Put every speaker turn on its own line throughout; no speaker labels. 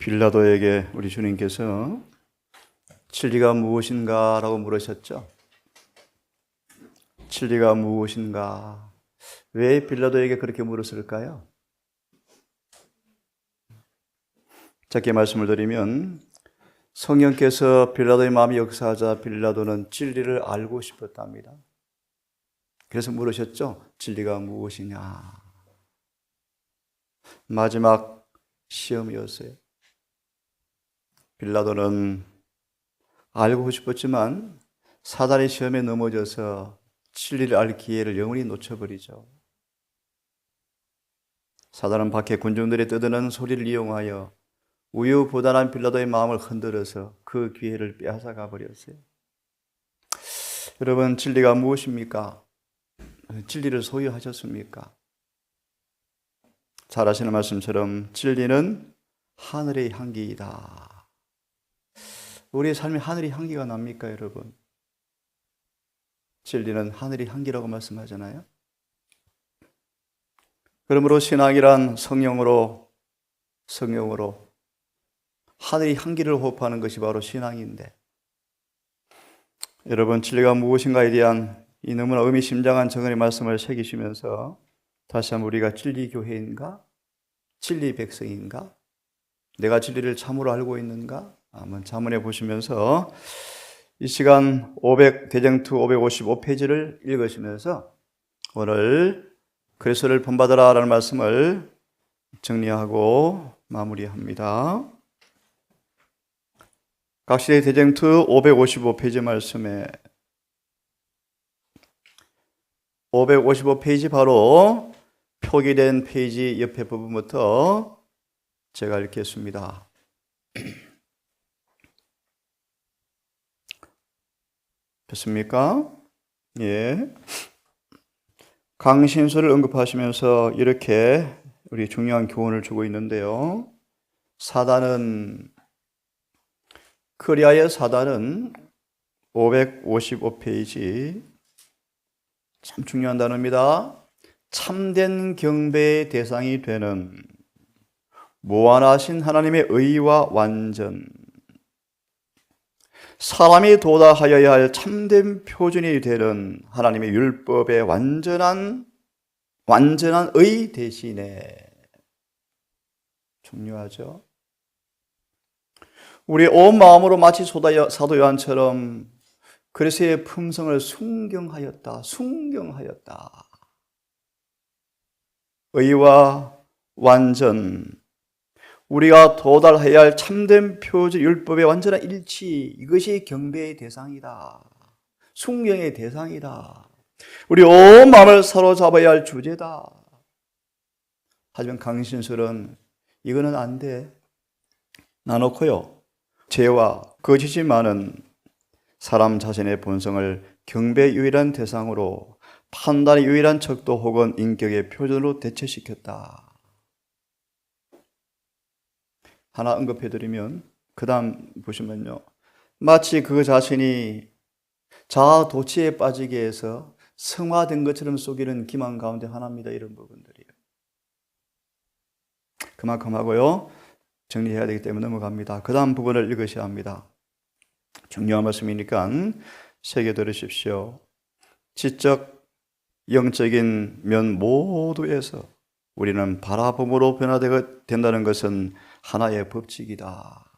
빌라도에게 우리 주님께서 진리가 무엇인가 라고 물으셨죠. 진리가 무엇인가? 왜 빌라도에게 그렇게 물었을까요? 짧게 말씀을 드리면 성령께서 빌라도의 마음이 역사하자 빌라도는 진리를 알고 싶었답니다. 그래서 물으셨죠. 진리가 무엇이냐? 마지막 시험이었어요. 빌라도는 알고 싶었지만 사단의 시험에 넘어져서 진리를 알 기회를 영원히 놓쳐버리죠. 사단은 밖에 군중들이 떠드는 소리를 이용하여 우유부단한 빌라도의 마음을 흔들어서 그 기회를 빼앗아가 버렸어요. 여러분, 진리가 무엇입니까? 진리를 소유하셨습니까? 잘 아시는 말씀처럼 진리는 하늘의 향기이다. 우리의 삶에 하늘의 향기가 납니까, 여러분? 진리는 하늘의 향기라고 말씀하잖아요. 그러므로 신앙이란 성령으로 하늘의 향기를 호흡하는 것이 바로 신앙인데, 여러분, 진리가 무엇인가에 대한 이 너무나 의미심장한 정언의 말씀을 새기시면서 다시 한번 우리가 진리 교회인가? 진리 백성인가? 내가 진리를 참으로 알고 있는가? 한번 자문해 보시면서 이 시간 대쟁투 555페이지를 읽으시면서 오늘 그리스도를 본받으라 라는 말씀을 정리하고 마무리합니다. 각시대 대쟁투 555페이지 말씀에 555페이지 바로 표기된 페이지 옆에 부분부터 제가 읽겠습니다. 됐습니까? 예. 강신수를 언급하시면서 이렇게 우리 중요한 교훈을 주고 있는데요. 코리아의 사단은 555페이지 참 중요한 단어입니다. 참된 경배의 대상이 되는 무한하신 하나님의 의와 완전, 사람이 도달하여야 할 참된 표준이 되는 하나님의 율법의 완전한 의 대신에, 중요하죠. 우리 온 마음으로 마치 사도 요한처럼 그리스도의 품성을 순경하였다. 의와 완전, 우리가 도달해야 할 참된 표준 율법의 완전한 일치, 이것이 경배의 대상이다. 순경의 대상이다. 우리 온 마음을 사로잡아야 할 주제다. 하지만 강신술은 이거는 안 돼. 나놓고요. 죄와 거짓이 많은 사람 자신의 본성을 경배의 유일한 대상으로, 판단의 유일한 척도 혹은 인격의 표준으로 대체시켰다. 하나 언급해드리면 그 다음 보시면요, 마치 그 자신이 자아 도취에 빠지게 해서 성화된 것처럼 속이는 기만 가운데 하나입니다. 이런 부분들이요. 그만큼 하고요, 정리해야 되기 때문에 넘어갑니다. 그 다음 부분을 읽으셔야 합니다. 중요한 말씀이니까 새겨 들으십시오. 지적, 영적인 면 모두에서 우리는 바라봄으로 변화되게 된다는 것은 하나의 법칙이다.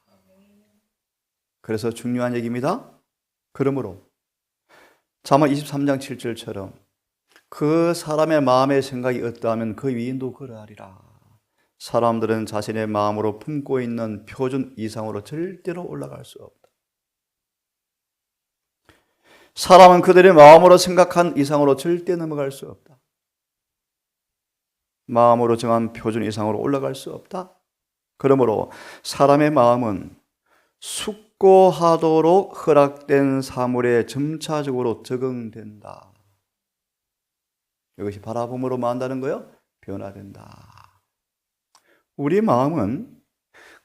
그래서 중요한 얘기입니다. 그러므로 잠언 23장 7절처럼 그 사람의 마음의 생각이 어떠하면 그 위인도 그러하리라. 사람들은 자신의 마음으로 품고 있는 표준 이상으로 절대로 올라갈 수 없다. 사람은 그들의 마음으로 생각한 이상으로 절대 넘어갈 수 없다. 마음으로 정한 표준 이상으로 올라갈 수 없다. 그러므로 사람의 마음은 숙고하도록 허락된 사물에 점차적으로 적응된다. 이것이 바라봄으로 만다는 거요? 변화된다. 우리 마음은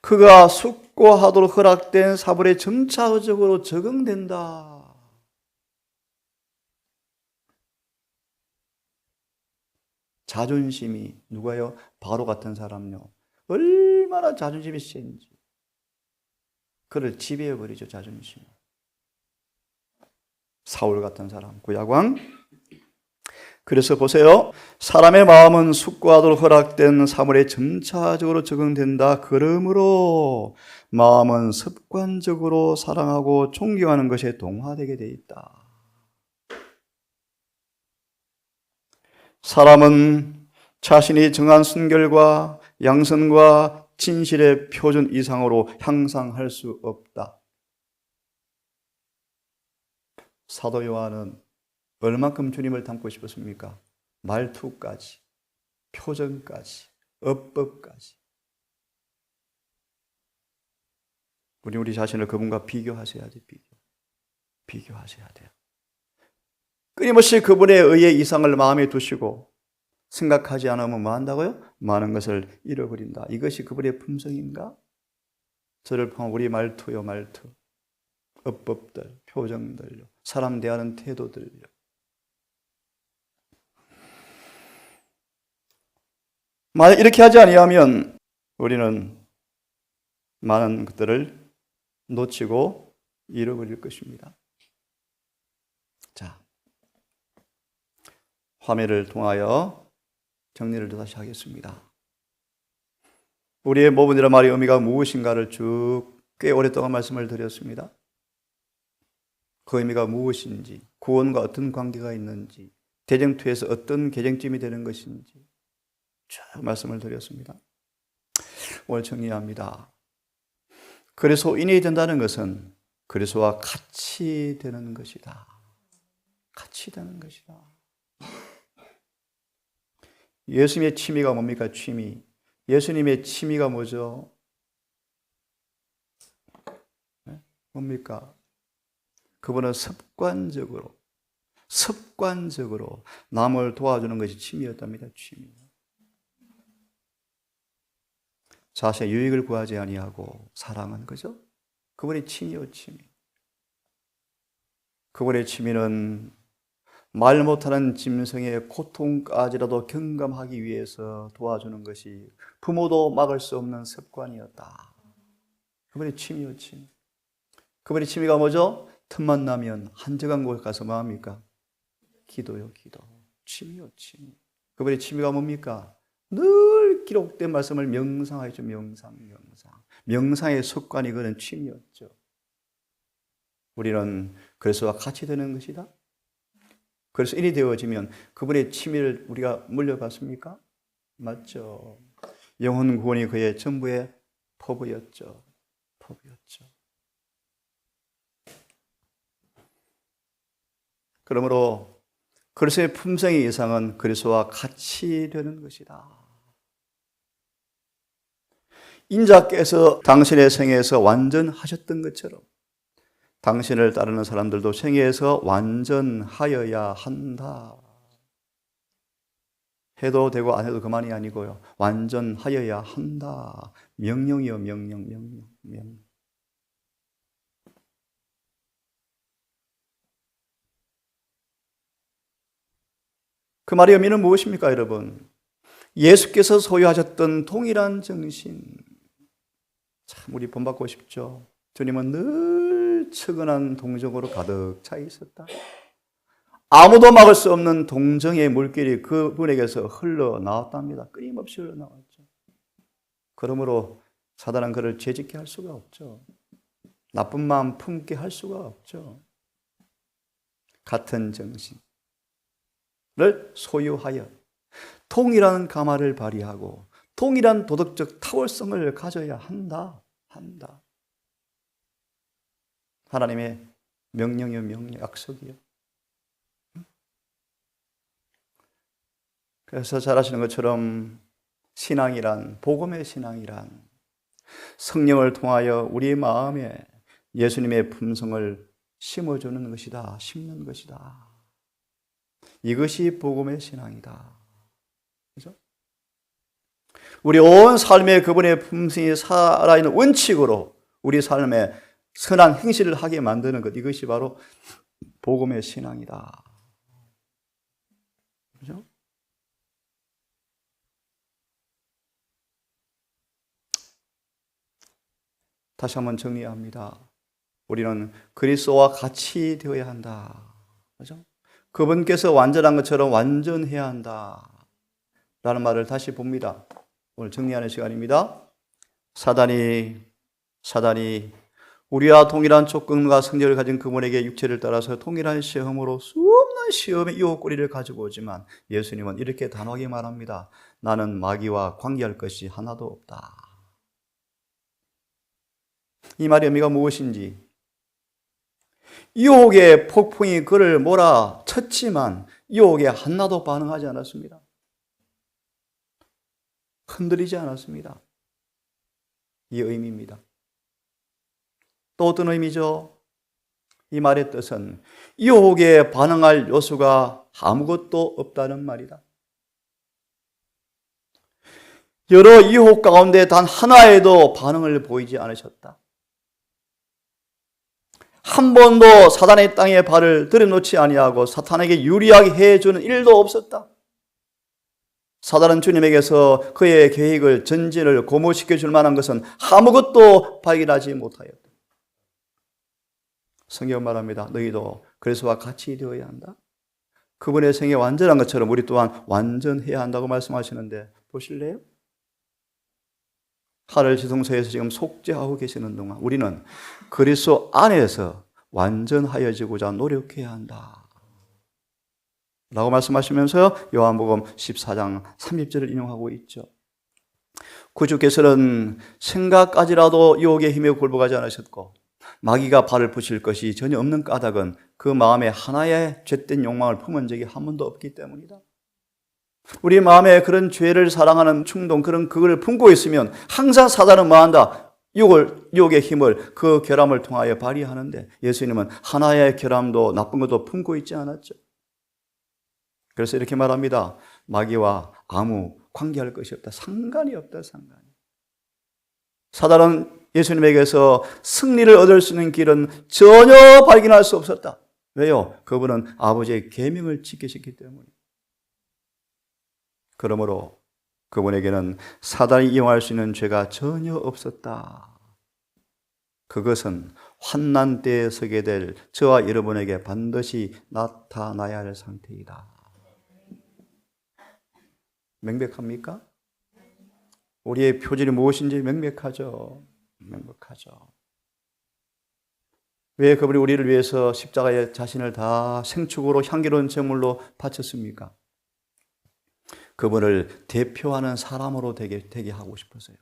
그가 숙고하도록 허락된 사물에 점차적으로 적응된다. 자존심이, 누가요? 바로 같은 사람요. 얼마나 자존심이 센지. 그를 지배해버리죠, 자존심. 사울 같은 사람, 구약왕. 그래서 보세요. 사람의 마음은 숙고하도록 허락된 사물에 점차적으로 적응된다. 그러므로 마음은 습관적으로 사랑하고 존경하는 것에 동화되게 돼 있다. 사람은 자신이 정한 순결과 양선과 진실의 표준 이상으로 향상할 수 없다. 사도 요한은 얼만큼 주님을 닮고 싶었습니까? 말투까지, 표정까지, 어법까지. 우리 자신을 그분과 비교하셔야 돼요. 비교하셔야 돼요. 끊임없이 그분에 의해 이상을 마음에 두시고 생각하지 않으면 뭐 한다고요? 많은 것을 잃어버린다. 이것이 그분의 품성인가? 저를 포함한 우리 말투요, 말투. 어법들, 표정들요, 사람 대하는 태도들요. 만약 이렇게 하지 아니하면 우리는 많은 것들을 놓치고 잃어버릴 것입니다. 자, 화면을 통하여 정리를 다시 하겠습니다. 우리의 모범이라는 말의 의미가 무엇인가를 꽤 오랫동안 말씀을 드렸습니다. 그 의미가 무엇인지, 구원과 어떤 관계가 있는지, 대쟁투에서 어떤 계쟁점이 되는 것인지 쭉 말씀을 드렸습니다. 오늘 정리합니다. 그리스도인이 된다는 것은 그리스도와 같이 되는 것이다. 같이 되는 것이다. 예수님의 취미가 뭡니까? 취미. 예수님의 취미가 뭐죠? 뭡니까? 그분은 습관적으로 남을 도와주는 것이 취미였답니다. 취미. 자신의 유익을 구하지 아니하고 사랑은 그죠? 그분의 취미요, 취미. 그분의 취미는 말 못하는 짐승의 고통까지라도 경감하기 위해서 도와주는 것이 부모도 막을 수 없는 습관이었다. 그분의 취미요, 취미. 그분의 취미가 뭐죠? 틈만 나면 한적한 곳에 가서 뭐 합니까? 기도요, 기도. 취미요, 취미. 그분의 취미가 뭡니까? 늘 기록된 말씀을 명상하죠. 명상. 명상의 습관이 그런 취미였죠. 우리는 그리스도와 같이 되는 것이다. 그래서 일이 되어지면 그분의 취미를 우리가 물려받습니까? 맞죠. 영혼 구원이 그의 전부의 포부였죠. 그러므로 그리스도의 품성의 이상은 그리스도와 같이 되는 것이다. 인자께서 당신의 생애에서 완전하셨던 것처럼 당신을 따르는 사람들도 생애에서 완전하여야 한다. 해도 되고 안 해도 그만이 아니고요. 완전하여야 한다. 명령이요, 명령. 그 말의 의미는 무엇입니까, 여러분? 예수께서 소유하셨던 동일한 정신. 참 우리 본받고 싶죠. 주님은 늘 측은한 동정으로 가득 차 있었다. 아무도 막을 수 없는 동정의 물길이 그분에게서 흘러나왔답니다. 끊임없이 흘러나왔죠. 그러므로 사단은 그를 죄짓게 할 수가 없죠. 나쁜 마음 품게 할 수가 없죠. 같은 정신을 소유하여 동일한 가마를 발휘하고 동일한 도덕적 탁월성을 가져야 한다. 하나님의 명령이요, 약속이요. 그래서 잘 아시는 것처럼 신앙이란, 복음의 신앙이란 성령을 통하여 우리 마음에 예수님의 품성을 심어주는 것이다. 심는 것이다. 이것이 복음의 신앙이다. 그죠? 우리 온 삶에 그분의 품성이 살아있는 원칙으로 우리 삶에 선한 행실을 하게 만드는 것, 이것이 바로 복음의 신앙이다. 그죠? 다시 한번 정리합니다. 우리는 그리스도와 같이 되어야 한다. 그죠? 그분께서 완전한 것처럼 완전해야 한다. 라는 말을 다시 봅니다. 오늘 정리하는 시간입니다. 사단이 우리와 동일한 조건과 성질을 가진 그분에게 육체를 따라서 동일한 시험으로 수없는 시험의 유혹거리를 가지고 오지만 예수님은 이렇게 단호하게 말합니다. 나는 마귀와 관계할 것이 하나도 없다. 이 말의 의미가 무엇인지, 유혹의 폭풍이 그를 몰아쳤지만 유혹에 하나도 반응하지 않았습니다. 흔들리지 않았습니다. 이 의미입니다. 또 어떤 의미죠? 이 말의 뜻은 유혹에 반응할 요소가 아무것도 없다는 말이다. 여러 유혹 가운데 단 하나에도 반응을 보이지 않으셨다. 한 번도 사단의 땅에 발을 들여놓지 아니하고 사탄에게 유리하게 해주는 일도 없었다. 사단은 주님에게서 그의 계획을 전진을 고무시켜 줄 만한 것은 아무것도 발견하지 못하였다. 성경 말합니다. 너희도 그리스도와 같이 되어야 한다. 그분의 생애 완전한 것처럼 우리 또한 완전해야 한다고 말씀하시는데 보실래요? 하늘 지성소에서 지금 속죄하고 계시는 동안 우리는 그리스도 안에서 완전하여지고자 노력해야 한다. 라고 말씀하시면서요, 요한복음 14장 30절을 인용하고 있죠. 구주께서는 생각까지라도 유혹의 힘에 굴복하지 않으셨고 마귀가 발을 붙일 것이 전혀 없는 까닭은 그 마음에 하나의 죄된 욕망을 품은 적이 한 번도 없기 때문이다. 우리 마음에 그런 죄를 사랑하는 충동, 그걸 품고 있으면 항상 사단은 뭐한다? 유혹의 힘을 그 결함을 통하여 발휘하는데 예수님은 하나의 결함도 나쁜 것도 품고 있지 않았죠. 그래서 이렇게 말합니다. 마귀와 아무 관계할 것이 없다. 상관이 없다. 상관이. 사단은 예수님에게서 승리를 얻을 수 있는 길은 전혀 발견할 수 없었다. 왜요? 그분은 아버지의 계명을 지키셨기 때문에. 그러므로 그분에게는 사단이 이용할 수 있는 죄가 전혀 없었다. 그것은 환난 때에 서게 될 저와 여러분에게 반드시 나타나야 할 상태이다. 명백합니까? 우리의 표준이 무엇인지 명백하죠. 명백하죠. 왜 그분이 우리를 위해서 십자가에 자신을 다 생축으로 향기로운 제물로 바쳤습니까? 그분을 대표하는 사람으로 되게 하고 싶어서요.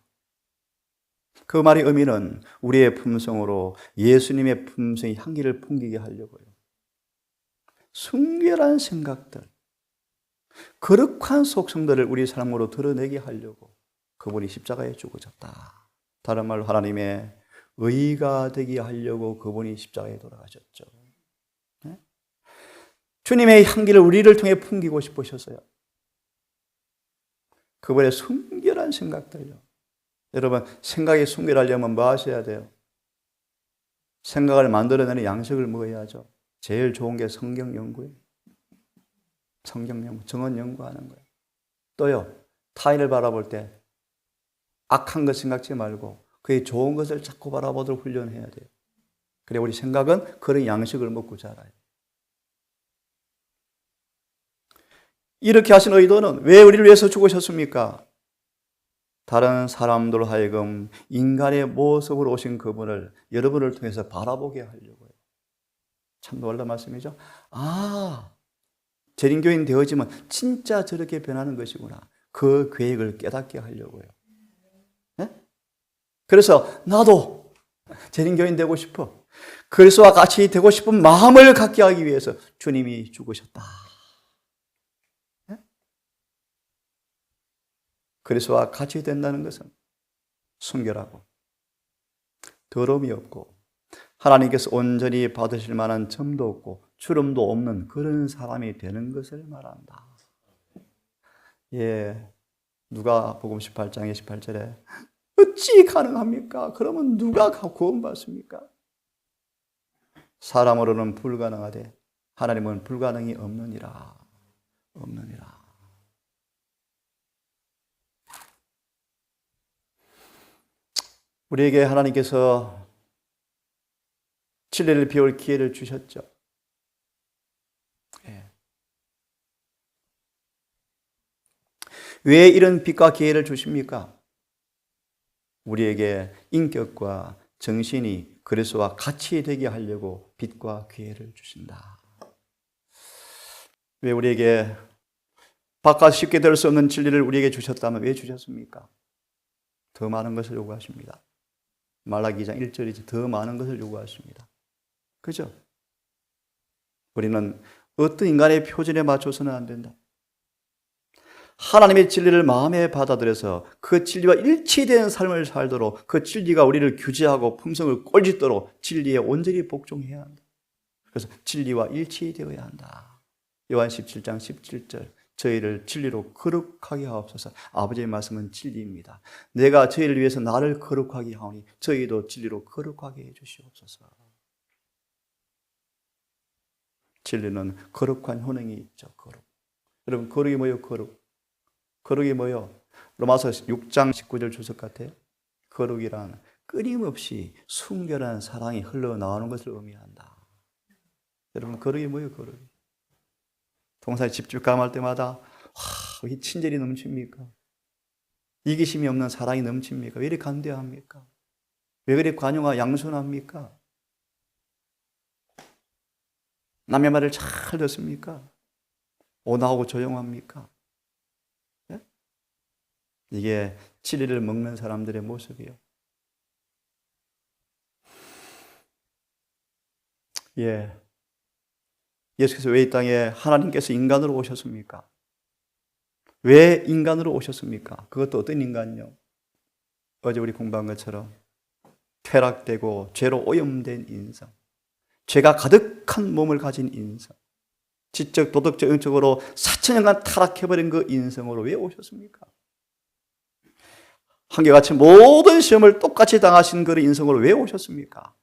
그 말의 의미는 우리의 품성으로 예수님의 품성의 향기를 풍기게 하려고요. 순결한 생각들, 거룩한 속성들을 우리 삶으로 드러내게 하려고 그분이 십자가에 죽으셨다. 다른 말로 하나님의 의가 되게 하려고 그분이 십자가에 돌아가셨죠. 네? 주님의 향기를 우리를 통해 풍기고 싶으셨어요. 그분의 순결한 생각들요. 여러분, 생각이 순결하려면 뭐 하셔야 돼요? 생각을 만들어내는 양식을 먹어야죠. 제일 좋은 게 성경 연구예요. 성경 연구, 정언 연구하는 거예요. 또요, 타인을 바라볼 때 악한 것 생각지 말고 그의 좋은 것을 자꾸 바라보도록 훈련해야 돼요. 그래 우리 생각은 그런 양식을 먹고 자라요. 이렇게 하신 의도는 왜 우리를 위해서 죽으셨습니까? 다른 사람들로 하여금 인간의 모습으로 오신 그분을 여러분을 통해서 바라보게 하려고요. 참 놀라운 말씀이죠. 재림교인 되어지면 진짜 저렇게 변하는 것이구나. 그 계획을 깨닫게 하려고요. 네? 그래서 나도 재림교인 되고 싶어. 그리스도와 같이 되고 싶은 마음을 갖게 하기 위해서 주님이 죽으셨다. 네? 그리스도와 같이 된다는 것은 순결하고 더러움이 없고 하나님께서 온전히 받으실 만한 점도 없고 주름도 없는 그런 사람이 되는 것을 말한다. 예, 누가복음 18장의 18절에 어찌 가능합니까? 그러면 누가 구원받습니까? 사람으로는 불가능하되 하나님은 불가능이 없느니라. 없느니라. 우리에게 하나님께서 진리를 배울 기회를 주셨죠. 왜 이런 빛과 기회를 주십니까? 우리에게 인격과 정신이 그리스도와 같이 되게 하려고 빛과 기회를 주신다. 왜 우리에게 바깥 쉽게 될 수 없는 진리를 우리에게 주셨다면 왜 주셨습니까? 더 많은 것을 요구하십니다. 말라기 2장 1절이지 더 많은 것을 요구하십니다. 그죠? 우리는 어떤 인간의 표준에 맞춰서는 안 된다. 하나님의 진리를 마음에 받아들여서 그 진리와 일치된 삶을 살도록 그 진리가 우리를 규제하고 품성을 꼴짓도록 진리에 온전히 복종해야 한다. 그래서 진리와 일치되어야 한다. 요한 17장 17절 저희를 진리로 거룩하게 하옵소서. 아버지의 말씀은 진리입니다. 내가 저희를 위해서 나를 거룩하게 하오니 저희도 진리로 거룩하게 해주시옵소서. 진리는 거룩한 효능이 있죠. 거룩. 여러분 거룩이 뭐예요? 거룩이 뭐예요? 로마서 6장 19절 주석 같아요. 거룩이란 끊임없이 순결한 사랑이 흘러나오는 것을 의미한다. 여러분 거룩이 뭐예요? 거룩이. 동사에 집중감할 때마다 이 친절이 넘칩니까? 이기심이 없는 사랑이 넘칩니까? 왜 이렇게 간대합니까? 왜 그렇게 관용하고 양순합니까? 남의 말을 잘 듣습니까? 온화하고 조용합니까? 네? 이게 진리를 먹는 사람들의 모습이에요. 예수께서 왜 이 땅에 하나님께서 인간으로 오셨습니까? 왜 인간으로 오셨습니까? 그것도 어떤 인간요? 어제 우리 공부한 것처럼 퇴락되고 죄로 오염된 인성, 죄가 가득한 몸을 가진 인성, 지적, 도덕적, 영적으로 4천년간 타락해버린 그 인성으로 왜 오셨습니까? 한결같이 모든 시험을 똑같이 당하신 그 인성으로 왜 오셨습니까?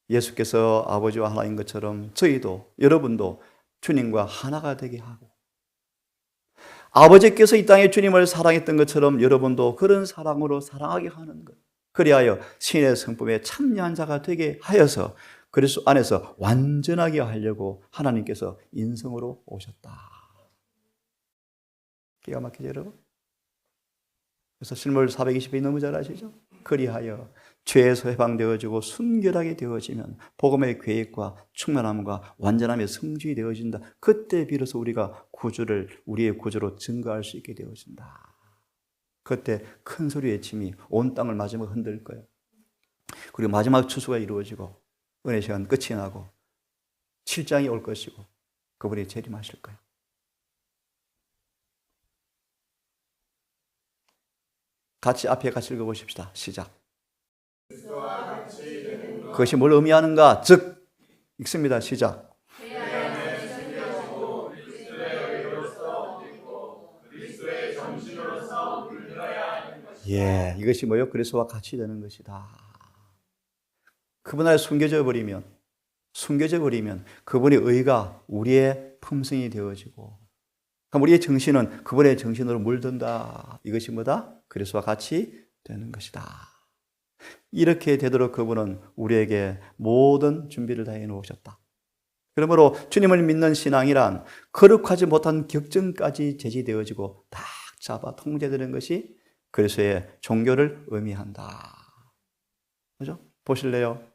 예수께서 아버지와 하나인 것처럼 저희도, 여러분도 주님과 하나가 되게 하고 아버지께서 이 땅에 주님을 사랑했던 것처럼 여러분도 그런 사랑으로 사랑하게 하는 것. 그리하여 신의 성품에 참여한 자가 되게 하여서 그리스도 안에서 완전하게 하려고 하나님께서 인성으로 오셨다. 기가 막히죠, 여러분? 그래서 실물 420이 너무 잘 아시죠? 그리하여 죄에서 해방되어지고 순결하게 되어지면 복음의 계획과 충만함과 완전함의 성취이 되어진다. 그때 비로소 우리가 구주를 우리의 구주로 증거할 수 있게 되어진다. 그때 큰 소리 외침이 온 땅을 마지막 흔들 거예요. 그리고 마지막 추수가 이루어지고 은혜 시간 끝이 나고 7장이 올 것이고 그분이 재림하실 거예요. 앞에 같이 읽어보십시다. 시작. 그것이 뭘 의미하는가? 즉, 읽습니다. 시작. 이것이 뭐요? 그리스도와 같이 되는 것이다. 그분 안에 숨겨져 버리면 그분의 의가 우리의 품성이 되어지고 그럼 우리의 정신은 그분의 정신으로 물든다. 이것이 뭐다? 그리스도와 같이 되는 것이다. 이렇게 되도록 그분은 우리에게 모든 준비를 다 해놓으셨다. 그러므로 주님을 믿는 신앙이란 거룩하지 못한 격정까지 제지되어지고 딱 잡아 통제되는 것이 그리스도의 종교를 의미한다. 그죠? 보실래요?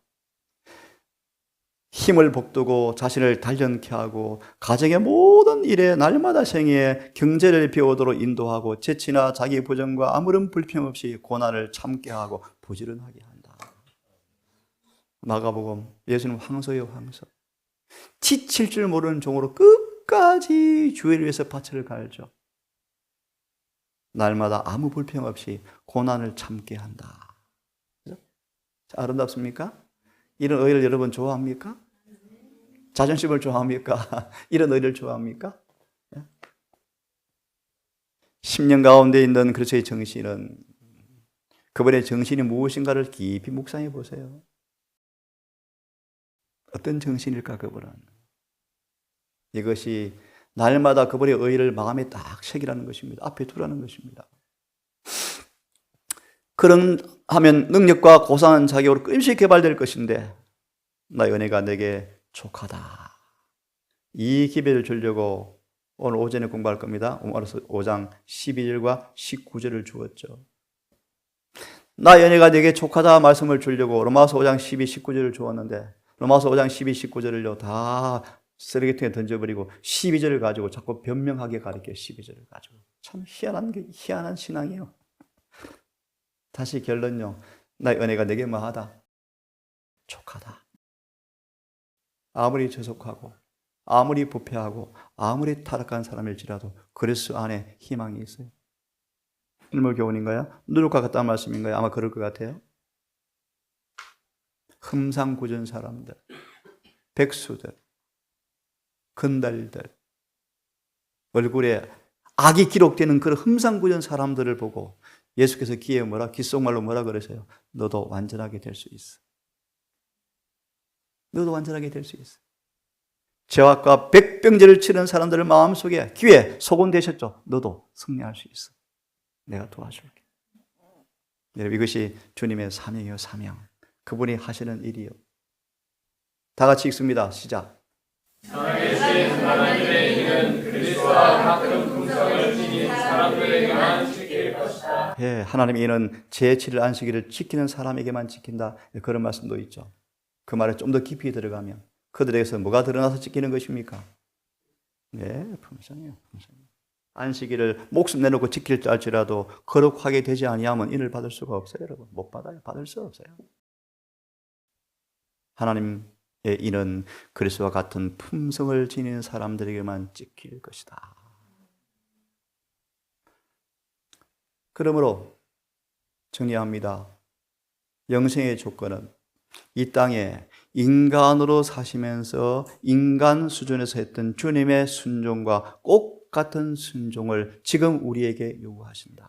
힘을 북두고 자신을 단련케 하고 가정의 모든 일에 날마다 생애에 경제를 배우도록 인도하고 재치나 자기 부정과 아무런 불평 없이 고난을 참게 하고 부지런하게 한다. 마가복음 예수님 황소요 황소. 지칠 줄 모르는 종으로 끝까지 주의를 위해서 밭을 갈죠. 날마다 아무 불평 없이 고난을 참게 한다. 그죠? 아름답습니까? 이런 의를 여러분 좋아합니까? 자존심을 좋아합니까? 이런 의를 좋아합니까? 10년 가운데 있는 그리스도의 정신은 그분의 정신이 무엇인가를 깊이 묵상해 보세요. 어떤 정신일까 그분은? 이것이 날마다 그분의 의를 마음에 딱 새기라는 것입니다. 앞에 두라는 것입니다. 그런 하면 능력과 고상한 자격으로 끊임없이 개발될 것인데 나의 은혜가 내게 족하다. 이 기회를 주려고 오늘 오전에 공부할 겁니다. 로마서 5장 12절과 19절을 주었죠. 나의 은혜가 내게 족하다 말씀을 주려고 로마서 5장 12, 19절을 주었는데 로마서 5장 12, 19절을요 다 쓰레기통에 던져버리고 12절을 가지고 자꾸 변명하게 가르쳐 12절을 가지고 참 희한한 신앙이에요. 다시 결론요. 나의 은혜가 내게 뭐하다? 족하다. 아무리 저속하고 아무리 부패하고 아무리 타락한 사람일지라도 그리스도 안에 희망이 있어요. 일몰 교훈인가요? 누룩과 같다는 말씀인가요? 아마 그럴 것 같아요. 흠상궂은 사람들, 백수들, 건달들, 얼굴에 악이 기록되는 그런 흠상궂은 사람들을 보고 예수께서 귓속말로 뭐라 그러세요? 너도 완전하게 될 수 있어. 너도 완전하게 될 수 있어. 죄악과 백병제를 치는 사람들을 마음속에 귀에 소곤되셨죠? 너도 승리할 수 있어. 내가 도와줄게. 여러분 이것이 주님의 사명이요 사명. 그분이 하시는 일이요. 다 같이 읽습니다. 시작.
살아계신 하나님의 이는 그리스도와 같은 품성을 지닌 사람들에게만 지킬 것이다.
예, 하나님의 이는 제7일 안식일을 지키는 사람에게만 지킨다. 그런 말씀도 있죠. 그 말에 좀 더 깊이 들어가면 그들에게서 뭐가 드러나서 지키는 것입니까? 네, 품성이에요. 품성. 안식일을 목숨 내놓고 지킬 줄 알지라도 거룩하게 되지 아니하면 인을 받을 수가 없어요, 여러분. 못 받아요. 받을 수 없어요. 하나님의 인은 그리스도와 같은 품성을 지니는 사람들에게만 지킬 것이다. 그러므로 정리합니다. 영생의 조건은 이 땅에 인간으로 사시면서 인간 수준에서 했던 주님의 순종과 꼭 같은 순종을 지금 우리에게 요구하신다.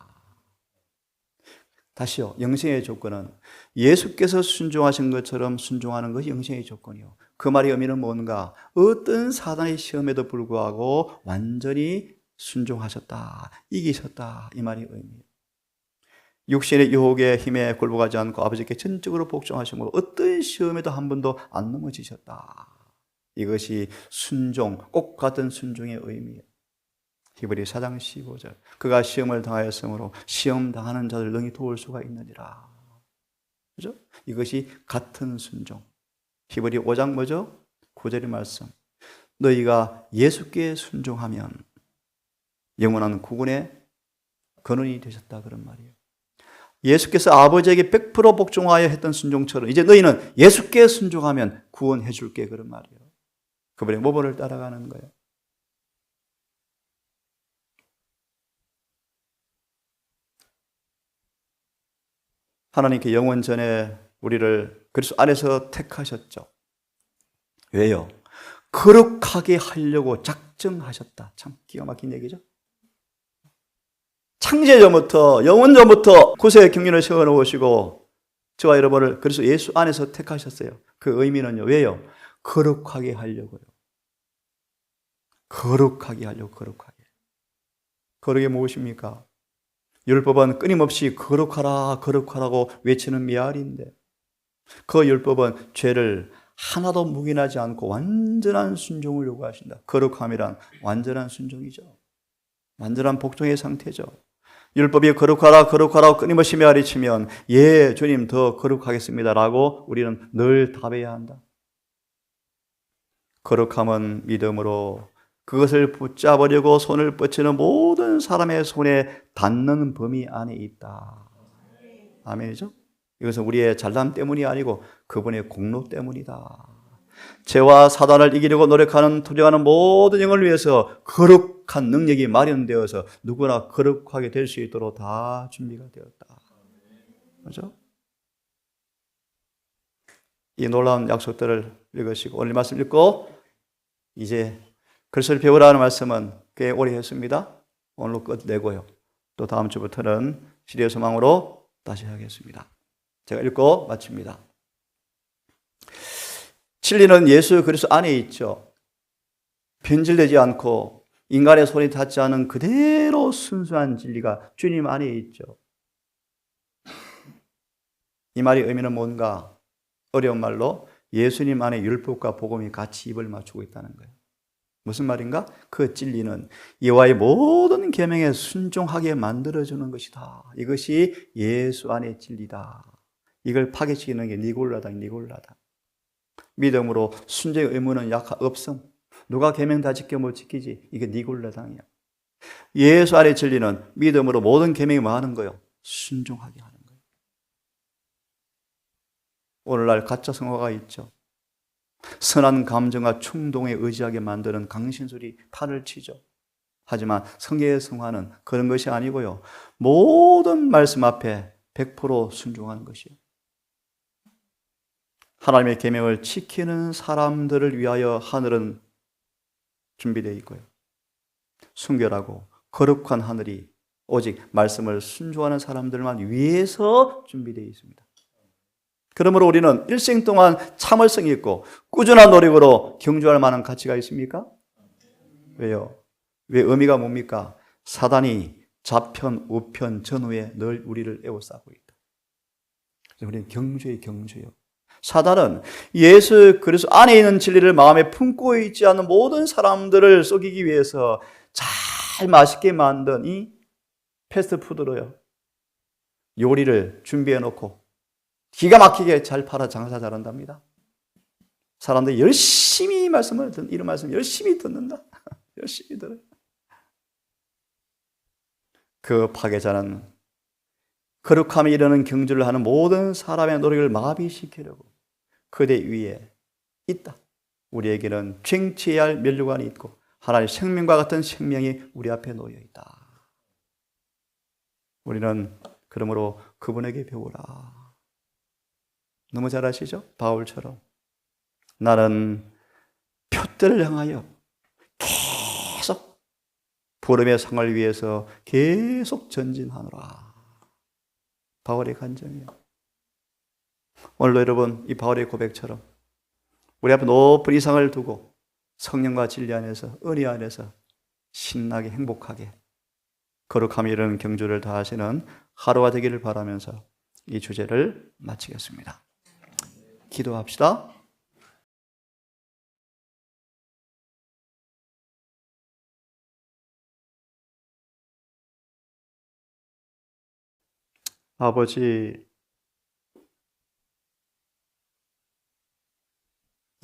다시요. 영생의 조건은 예수께서 순종하신 것처럼 순종하는 것이 영생의 조건이요. 그 말의 의미는 뭔가? 어떤 사단의 시험에도 불구하고 완전히 순종하셨다. 이기셨다. 이 말이 의미예요. 육신의 유혹의 힘에 굴복하지 않고 아버지께 전적으로 복종하심으로 어떤 시험에도 한 번도 안 넘어지셨다. 이것이 순종, 꼭 같은 순종의 의미예요. 히브리 4장 15절. 그가 시험을 당하였으므로 시험 당하는 자들 능히 도울 수가 있느니라. 그죠? 이것이 같은 순종. 히브리 5장 뭐죠? 9절의 말씀. 너희가 예수께 순종하면 영원한 구원의 근원이 되셨다. 그런 말이에요. 예수께서 아버지에게 100% 복종하여 했던 순종처럼 이제 너희는 예수께 순종하면 구원해 줄게. 그런 말이에요. 그분의 모범을 따라가는 거예요. 하나님께 영원 전에 우리를 그리스도 안에서 택하셨죠. 왜요? 거룩하게 하려고 작정하셨다. 참 기가 막힌 얘기죠. 창제전부터 영원전부터 구세의 경륜을 세워놓으시고 저와 여러분을 그래서 예수 안에서 택하셨어요. 그 의미는요. 왜요? 거룩하게 하려고요. 거룩하게 하려고. 거룩하게. 거룩이 무엇입니까? 율법은 끊임없이 거룩하라 거룩하라고 외치는 메아리인데 그 율법은 죄를 하나도 묵인하지 않고 완전한 순종을 요구하신다. 거룩함이란 완전한 순종이죠. 완전한 복종의 상태죠. 율법이 거룩하라 거룩하라고 끊임없이 메아리치면 예 주님 더 거룩하겠습니다라고 우리는 늘 답해야 한다. 거룩함은 믿음으로 그것을 붙잡으려고 손을 뻗치는 모든 사람의 손에 닿는 범위 안에 있다. 아멘이죠? 이것은 우리의 잘남 때문이 아니고 그분의 공로 때문이다. 죄와 사단을 이기려고 노력하는 투쟁하는 모든 영을 위해서 거룩한 능력이 마련되어서 누구나 거룩하게 될 수 있도록 다 준비가 되었다. 그렇죠? 이 놀라운 약속들을 읽으시고 오늘 말씀 읽고 이제 그리스도를 배우라는 말씀은 꽤 오래 했습니다. 오늘로 끝내고요. 또 다음 주부터는 시리의 소망으로 다시 하겠습니다. 제가 읽고 마칩니다. 진리는 예수 그리스도 안에 있죠. 변질되지 않고 인간의 손이 닿지 않은 그대로 순수한 진리가 주님 안에 있죠. 이 말의 의미는 뭔가? 어려운 말로 예수님 안에 율법과 복음이 같이 입을 맞추고 있다는 거예요. 무슨 말인가? 그 진리는 이와의 모든 계명에 순종하게 만들어주는 것이다. 이것이 예수 안의 진리다. 이걸 파괴시키는 게 니골라다. 믿음으로 순종의 의무는 없음. 누가 계명 다 지켜 못 지키지? 이게 니골라당이야. 예수 안의 진리는 믿음으로 모든 계명이 뭐 하는 거예요? 순종하게 하는 거예요. 오늘날 가짜 성화가 있죠. 선한 감정과 충동에 의지하게 만드는 강신술이 판을 치죠. 하지만 성경의 성화는 그런 것이 아니고요. 모든 말씀 앞에 100% 순종하는 것이에요. 하나님의 계명을 지키는 사람들을 위하여 하늘은 준비되어 있고요. 순결하고 거룩한 하늘이 오직 말씀을 순종하는 사람들만 위해서 준비되어 있습니다. 그러므로 우리는 일생 동안 참을성이 있고 꾸준한 노력으로 경주할 만한 가치가 있습니까? 왜요? 왜 의미가 뭡니까? 사단이 좌편, 우편, 전후에 늘 우리를 에워싸고 있다. 그래서 우리는 경주예요. 사단은 예수 그리스도 안에 있는 진리를 마음에 품고 있지 않는 모든 사람들을 속이기 위해서 잘 맛있게 만든 이 패스트푸드로요. 요리를 준비해 놓고 기가 막히게 잘 팔아 장사 잘한답니다. 사람들이 열심히 말씀을 이런 말씀 열심히 듣는다. 열심히 들어요. 그 파괴자는 거룩함에 이르는 경주를 하는 모든 사람의 노력을 마비시키려고 그대 위에 있다. 우리에게는 쟁취해야 할 면류관이 있고 하나님의 생명과 같은 생명이 우리 앞에 놓여 있다. 우리는 그러므로 그분에게 배우라. 너무 잘 아시죠? 바울처럼 나는 표대를 향하여 계속 부름의 상을 위해서 계속 전진하노라. 바울의 간증이에요. 오늘도 여러분 이 바울의 고백처럼 우리 앞에 높은 이상을 두고 성령과 진리 안에서 은혜 안에서 신나게 행복하게 거룩함이 이르는 경주를 다하시는 하루가 되기를 바라면서 이 주제를 마치겠습니다. 기도합시다. 아버지,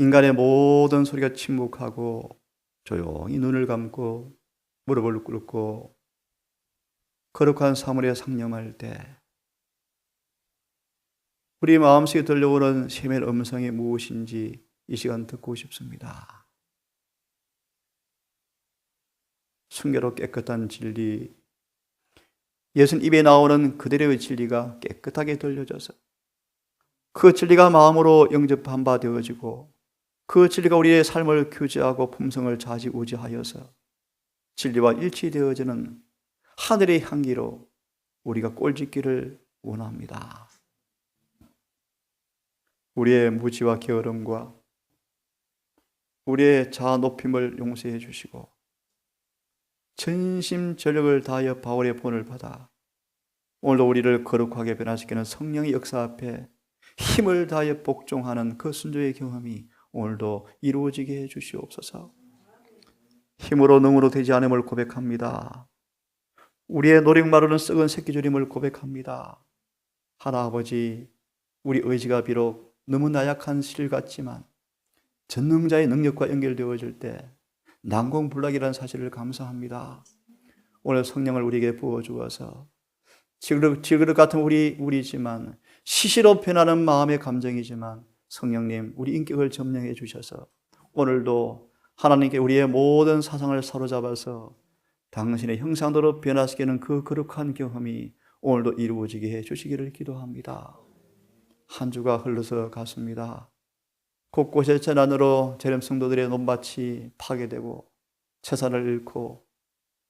인간의 모든 소리가 침묵하고 조용히 눈을 감고 무릎을 꿇고 거룩한 사물에 상념할 때 우리 마음속에 들려오는 셈의 음성이 무엇인지 이 시간 듣고 싶습니다. 순결하고 깨끗한 진리, 예수님 입에 나오는 그대로의 진리가 깨끗하게 들려져서 그 진리가 마음으로 영접한 바 되어지고 그 진리가 우리의 삶을 규제하고 품성을 좌지우지하여서 진리와 일치되어지는 하늘의 향기로 우리가 꼴짓기를 원합니다. 우리의 무지와 게으름과 우리의 자아 높임을 용서해 주시고 전심전력을 다하여 바울의 본을 받아 오늘도 우리를 거룩하게 변화시키는 성령의 역사 앞에 힘을 다하여 복종하는 그 순종의 경험이 오늘도 이루어지게 해 주시옵소서. 힘으로 능으로 되지 않음을 고백합니다. 우리의 노력마로는 썩은 새끼줄임을 고백합니다. 하나 아버지, 우리 의지가 비록 너무 나약한 실 같지만 전능자의 능력과 연결되어질 때 난공불락이라는 사실을 감사합니다. 오늘 성령을 우리에게 부어주어서 질그릇 같은 우리지만 시시로 변하는 마음의 감정이지만 성령님 우리 인격을 점령해 주셔서 오늘도 하나님께 우리의 모든 사상을 사로잡아서 당신의 형상대로 변화시키는 그 거룩한 경험이 오늘도 이루어지게 해 주시기를 기도합니다. 한 주가 흘러서 갔습니다. 곳곳에 재난으로 재림 성도들의 논밭이 파괴되고 재산을 잃고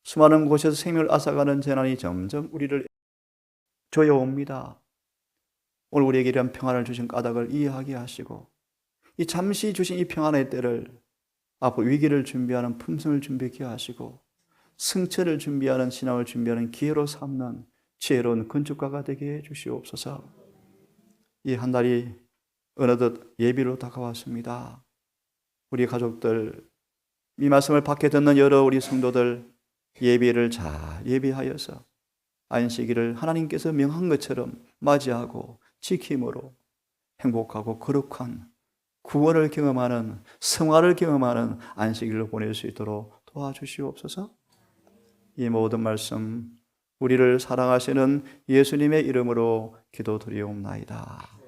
수많은 곳에서 생명을 앗아가는 재난이 점점 우리를 조여옵니다. 오늘 우리에게 이런 평안을 주신 까닭을 이해하게 하시고 이 잠시 주신 이 평안의 때를 앞으로 위기를 준비하는 품성을 준비케 하시고 승천을 준비하는 신앙을 준비하는 기회로 삼는 지혜로운 건축가가 되게 해 주시옵소서. 이 한 달이 어느덧 예비로 다가왔습니다. 우리 가족들, 이 말씀을 받게 듣는 여러 우리 성도들, 예비를 잘 예비하여서 안식일을 하나님께서 명한 것처럼 맞이하고 지킴으로 행복하고 거룩한 구원을 경험하는, 성화를 경험하는 안식일을 보낼 수 있도록 도와주시옵소서. 이 모든 말씀 우리를 사랑하시는 예수님의 이름으로 기도드리옵나이다.